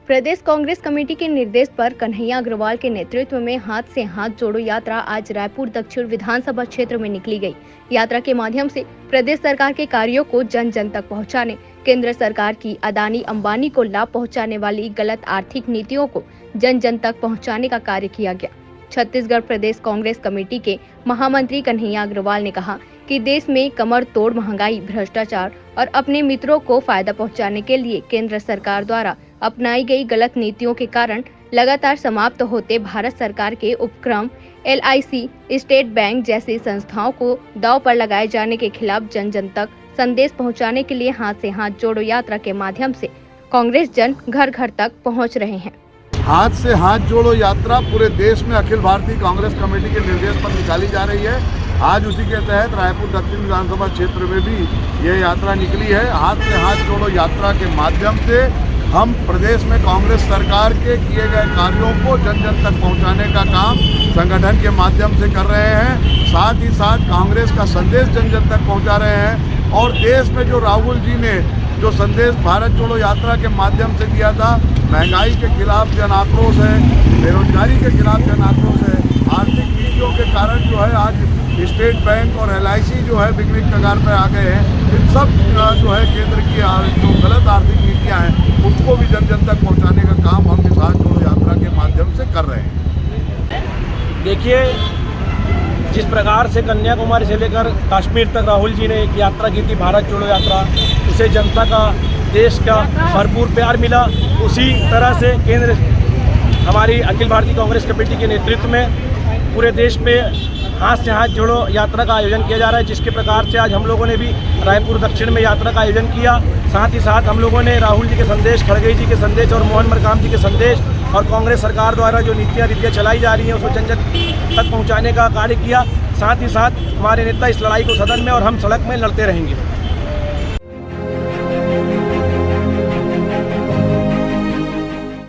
प्रदेश Congress committee के निर्देश पर कन्हैया अग्रवाल के नेतृत्व में हाथ से हाथ जोड़ो यात्रा आज रायपुर दक्षिण विधानसभा क्षेत्र में निकली गई। यात्रा के माध्यम से प्रदेश सरकार के कार्यों को जन जन तक पहुंचाने, केंद्र सरकार की अदानी अंबानी को लाभ पहुंचाने वाली गलत आर्थिक नीतियों को जन जन तक पहुंचाने का कार्य किया गया। छत्तीसगढ़ प्रदेश कांग्रेस कमेटी के महामंत्री कन्हैया अग्रवाल ने कहा कि देश में कमर तोड़ महंगाई, भ्रष्टाचार और अपने मित्रों को फायदा पहुंचाने के लिए केंद्र सरकार द्वारा अपनाई गई गलत नीतियों के कारण लगातार समाप्त होते भारत सरकार के उपक्रम LIC, स्टेट बैंक जैसी संस्थाओं को दांव पर लगाए जाने के खिलाफ जन जन तक संदेश पहुंचाने के लिए हाथ से हाथ जोड़ो यात्रा के माध्यम से कांग्रेस जन घर घर तक पहुंच रहे हैं। हाथ से हाथ जोड़ो यात्रा पूरे देश में अखिल भारतीय कांग्रेस कमेटी के निर्देश पर निकाली जा रही है। आज उसी के तहत रायपुर दक्षिण विधानसभा क्षेत्र में भी यह यात्रा निकली है। हाथ से हाथ जोड़ो यात्रा के माध्यम से हम प्रदेश में कांग्रेस सरकार के किए गए कार्यों को जन जन तक पहुंचाने का काम संगठन के माध्यम से कर रहे हैं। साथ ही साथ कांग्रेस का संदेश जन जन तक पहुंचा रहे हैं। और देश में जो राहुल जी ने जो संदेश भारत जोड़ो यात्रा के माध्यम से दिया था, महंगाई के खिलाफ जन आक्रोश है, बेरोजगारी के खिलाफ जन आक्रोश है, आर्थिक नीतियों के कारण जो है आज स्टेट बैंक और LIC जो है बिगड़ी कगार पर आ गए हैं। इन सब जो है केंद्र की जो गलत आर्थिक नीतियां हैं उसको भी जन जन तक पहुंचाने का काम हम इस हाथ जोड़ो यात्रा के माध्यम से कर रहे हैं। देखिए, जिस प्रकार से कन्याकुमारी से लेकर कश्मीर तक राहुल जी ने एक यात्रा की थी, भारत जोड़ो यात्रा, उसे जनता का, देश का भरपूर प्यार मिला। उसी तरह से केंद्र हमारी अखिल भारतीय कांग्रेस कमेटी के नेतृत्व में पूरे देश में हाथ से हाथ जोड़ो यात्रा का आयोजन किया जा रहा है, जिसके प्रकार से आज हम लोगों ने भी रायपुर दक्षिण में यात्रा का आयोजन किया। साथ ही साथ हम लोगों ने राहुल जी के संदेश, खड़गे जी के संदेश और मोहन मरकाम जी के संदेश और कांग्रेस सरकार द्वारा जो नीतियाँ चलाई जा रही हैं उसको जन जन तक पहुँचाने का कार्य किया। साथ ही साथ हमारे नेता इस लड़ाई को सदन में और हम सड़क में लड़ते रहेंगे।